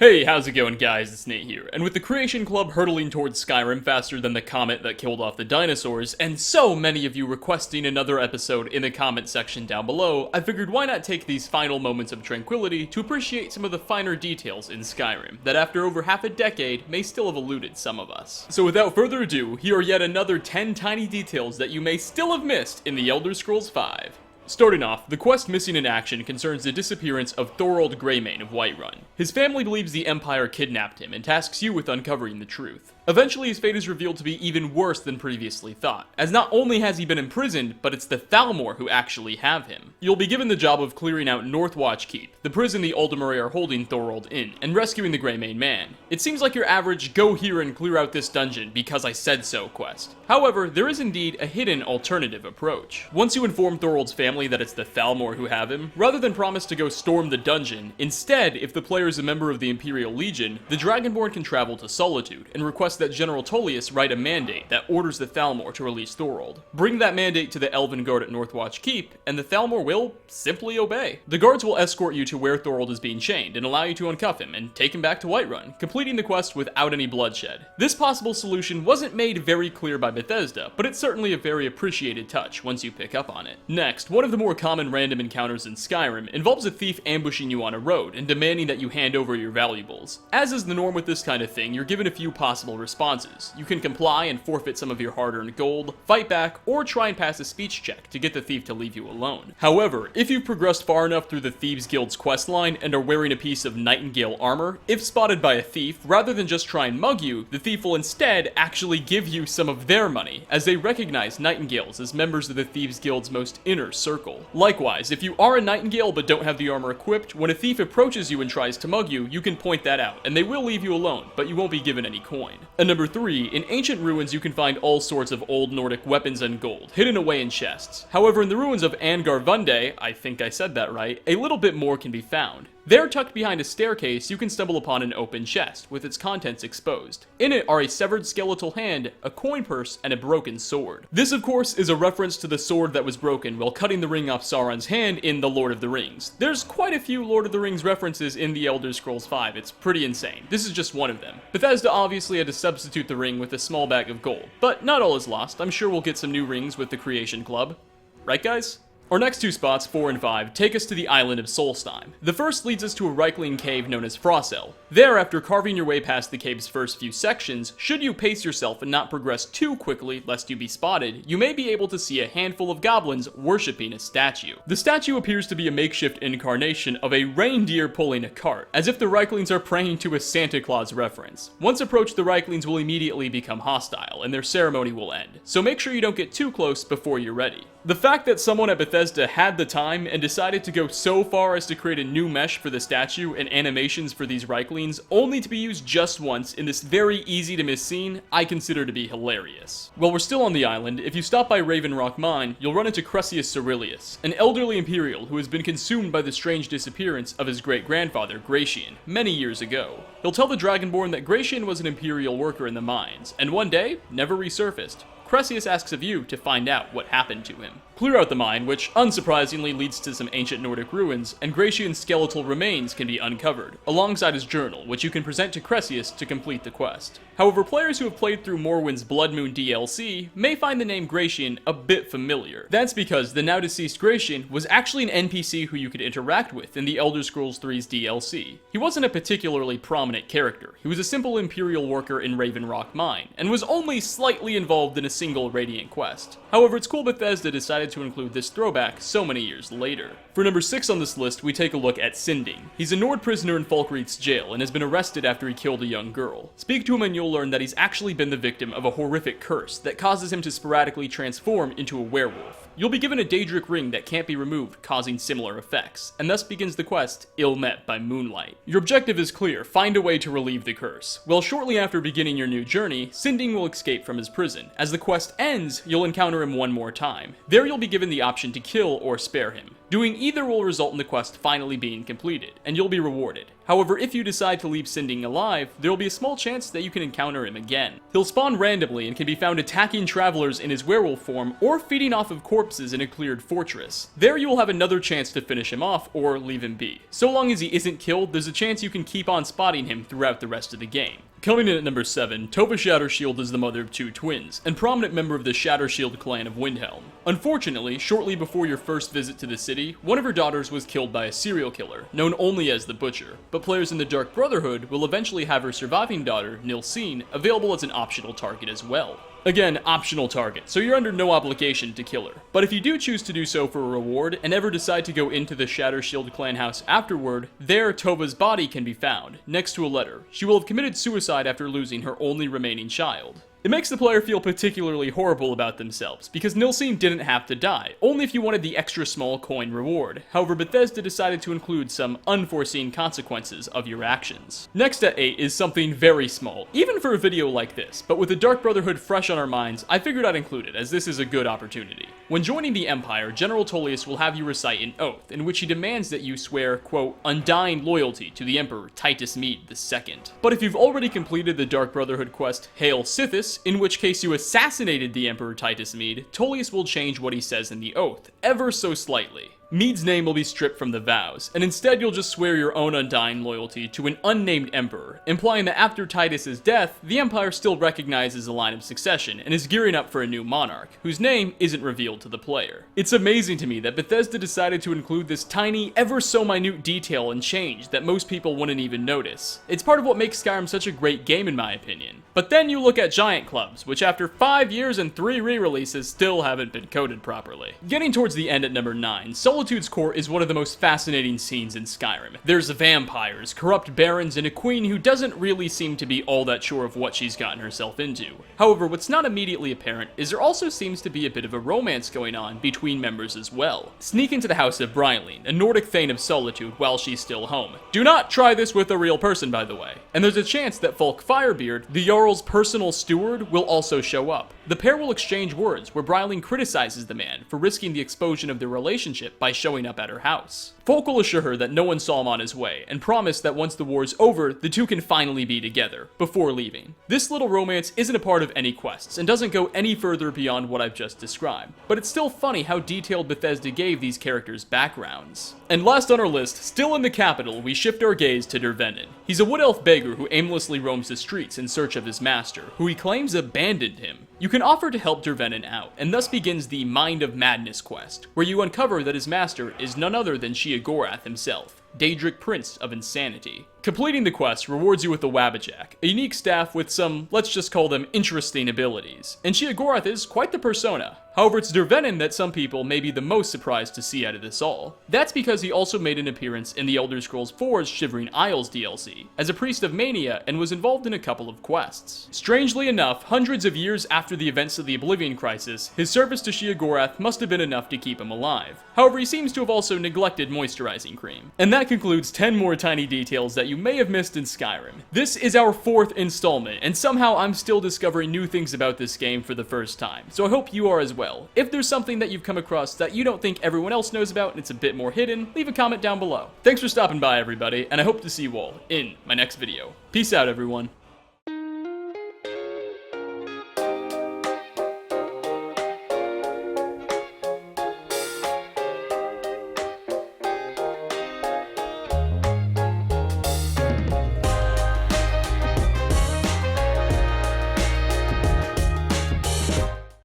Hey, how's it going guys, it's Nate here, and with the Creation Club hurtling towards Skyrim faster than the comet that killed off the dinosaurs, and so many of you requesting another episode in the comment section down below, I figured why not take these final moments of tranquility to appreciate some of the finer details in Skyrim, that after over half a decade may still have eluded some of us. So without further ado, here are yet another 10 tiny details that you may still have missed in the Elder Scrolls V. Starting off, the quest missing in action concerns the disappearance of Thorold Greymane of Whiterun. His family believes the Empire kidnapped him and tasks you with uncovering the truth. Eventually, his fate is revealed to be even worse than previously thought, as not only has he been imprisoned, but it's the Thalmor who actually have him. You'll be given the job of clearing out Northwatch Keep, the prison the Aldemari are holding Thorold in, and rescuing the Greymane man. It seems like your average go here and clear out this dungeon because I said so quest. However, there is indeed a hidden alternative approach. Once you inform Thorold's family that it's the Thalmor who have him, rather than promise to go storm the dungeon, instead, if the player is a member of the Imperial Legion, the Dragonborn can travel to Solitude and request that General Tullius write a mandate that orders the Thalmor to release Thorold. Bring that mandate to the Elven Guard at Northwatch Keep, and the Thalmor will simply obey. The guards will escort you to where Thorold is being chained and allow you to uncuff him and take him back to Whiterun, completing the quest without any bloodshed. This possible solution wasn't made very clear by Bethesda, but it's certainly a very appreciated touch once you pick up on it. Next, one of the more common random encounters in Skyrim involves a thief ambushing you on a road and demanding that you hand over your valuables. As is the norm with this kind of thing, you're given a few possible responses. You can comply and forfeit some of your hard-earned gold, fight back, or try and pass a speech check to get the thief to leave you alone. However, if you've progressed far enough through the Thieves Guild's questline and are wearing a piece of Nightingale armor, if spotted by a thief, rather than just try and mug you, the thief will instead actually give you some of their money, as they recognize Nightingales as members of the Thieves Guild's most inner circle. Likewise, if you are a Nightingale but don't have the armor equipped, when a thief approaches you and tries to mug you, you can point that out, and they will leave you alone, but you won't be given any coin. And number 3, in ancient ruins you can find all sorts of old Nordic weapons and gold, hidden away in chests. However, in the ruins of Angarvunde, I think I said that right, a little bit more can be found. There, tucked behind a staircase, you can stumble upon an open chest, with its contents exposed. In it are a severed skeletal hand, a coin purse, and a broken sword. This, of course, is a reference to the sword that was broken while cutting the ring off Sauron's hand in The Lord of the Rings. There's quite a few Lord of the Rings references in the Elder Scrolls V, it's pretty insane. This is just one of them. Bethesda obviously had to substitute the ring with a small bag of gold, but not all is lost. I'm sure we'll get some new rings with the Creation Club. Right, guys? Our next two spots, 4 and 5, take us to the island of Solstheim. The first leads us to a Reichling cave known as Frosel. There, after carving your way past the cave's first few sections, should you pace yourself and not progress too quickly lest you be spotted, you may be able to see a handful of goblins worshipping a statue. The statue appears to be a makeshift incarnation of a reindeer pulling a cart, as if the Reichlings are praying to a Santa Claus reference. Once approached, the Reichlings will immediately become hostile, and their ceremony will end, so make sure you don't get too close before you're ready. The fact that someone at Bethesda had the time and decided to go so far as to create a new mesh for the statue and animations for these Reichlings, only to be used just once in this very easy to miss scene, I consider to be hilarious. While we're still on the island, if you stop by Raven Rock Mine, you'll run into Crucius Cerilius, an elderly Imperial who has been consumed by the strange disappearance of his great-grandfather, Gration, many years ago. He'll tell the Dragonborn that Gration was an Imperial worker in the mines, and one day, never resurfaced. Crucius asks of you to find out what happened to him. Clear out the mine, which unsurprisingly leads to some ancient Nordic ruins, and Gratian's skeletal remains can be uncovered, alongside his journal, which you can present to Crucius to complete the quest. However, players who have played through Morrowind's Blood Moon DLC may find the name Gration a bit familiar. That's because the now deceased Gration was actually an NPC who you could interact with in the Elder Scrolls III's DLC. He wasn't a particularly prominent character. He was a simple Imperial worker in Raven Rock Mine, and was only slightly involved in a single Radiant quest. However, it's cool Bethesda decided to include this throwback so many years later. For number 6 on this list, we take a look at Sinding. He's a Nord prisoner in Falkreath's jail and has been arrested after he killed a young girl. Speak to him and you'll learn that he's actually been the victim of a horrific curse that causes him to sporadically transform into a werewolf. You'll be given a Daedric ring that can't be removed, causing similar effects, and thus begins the quest, Ill Met by Moonlight. Your objective is clear, find a way to relieve the curse. Well, shortly after beginning your new journey, Sinding will escape from his prison. As the quest ends, you'll encounter him one more time. There you'll be given the option to kill or spare him. Doing either will result in the quest finally being completed, and you'll be rewarded. However, if you decide to leave Sinding alive, there will be a small chance that you can encounter him again. He'll spawn randomly and can be found attacking travelers in his werewolf form or feeding off of corpses in a cleared fortress. There you will have another chance to finish him off or leave him be. So long as he isn't killed, there's a chance you can keep on spotting him throughout the rest of the game. Coming in at number 7, Tobi Shattershield is the mother of 2 twins, and prominent member of the Shattershield clan of Windhelm. Unfortunately, shortly before your first visit to the city, one of her daughters was killed by a serial killer, known only as the Butcher, but players in the Dark Brotherhood will eventually have her surviving daughter, Nilsine, available as an optional target as well. Again, optional target, so you're under no obligation to kill her. But if you do choose to do so for a reward, and ever decide to go into the Shattershield clan house afterward, there Tova's body can be found, next to a letter. She will have committed suicide after losing her only remaining child. It makes the player feel particularly horrible about themselves, because Nilsine didn't have to die, only if you wanted the extra small coin reward. However, Bethesda decided to include some unforeseen consequences of your actions. Next at 8 is something very small, even for a video like this, but with the Dark Brotherhood fresh on our minds, I figured I'd include it, as this is a good opportunity. When joining the Empire, General Tullius will have you recite an oath, in which he demands that you swear, quote, undying loyalty to the Emperor Titus Mede II. But if you've already completed the Dark Brotherhood quest, Hail Sithis, in which case you assassinated the Emperor Titus Mede, Tullius will change what he says in the oath, ever so slightly. Mede's name will be stripped from the vows, and instead you'll just swear your own undying loyalty to an unnamed emperor, implying that after Titus's death, the Empire still recognizes a line of succession and is gearing up for a new monarch, whose name isn't revealed to the player. It's amazing to me that Bethesda decided to include this tiny, ever so minute detail and change that most people wouldn't even notice. It's part of what makes Skyrim such a great game in my opinion. But then you look at Giant Clubs, which after 5 years and 3 re-releases still haven't been coded properly. Getting towards the end at number 9, Solitude's Court is one of the most fascinating scenes in Skyrim. There's vampires, corrupt barons, and a queen who doesn't really seem to be all that sure of what she's gotten herself into. However, what's not immediately apparent is there also seems to be a bit of a romance going on between members as well. Sneak into the house of Brylene, a Nordic Thane of Solitude, while she's still home. Do not try this with a real person, by the way. And there's a chance that Fulk Firebeard, the Jarl's personal steward, will also show up. The pair will exchange words, where Brylene criticizes the man for risking the exposure of their relationship by showing up at her house. Fulk will assure her that no one saw him on his way, and promise that once the war's over, the two can finally be together, before leaving. This little romance isn't a part of any quests, and doesn't go any further beyond what I've just described, but it's still funny how detailed Bethesda gave these characters' backgrounds. And last on our list, still in the capital, we shift our gaze to Dervann. He's a wood elf beggar who aimlessly roams the streets in search of his master, who he claims abandoned him. You can offer to help Dervann out, and thus begins the Mind of Madness quest, where you uncover that his master is none other than Sheogorath himself, Daedric Prince of Insanity. Completing the quest rewards you with a Wabbajack, a unique staff with some, let's just call them, interesting abilities, and Sheogorath is quite the persona. However, it's Dervann that some people may be the most surprised to see out of this all. That's because he also made an appearance in the Elder Scrolls IV's Shivering Isles DLC, as a priest of Mania, and was involved in a couple of quests. Strangely enough, hundreds of years after the events of the Oblivion Crisis, his service to Sheogorath must have been enough to keep him alive. However, he seems to have also neglected moisturizing cream. And that concludes 10 more tiny details that you may have missed in Skyrim. This is our 4th installment, and somehow I'm still discovering new things about this game for the first time, so I hope you are as well. If there's something that you've come across that you don't think everyone else knows about and it's a bit more hidden, leave a comment down below. Thanks for stopping by, everybody, and I hope to see you all in my next video. Peace out, everyone.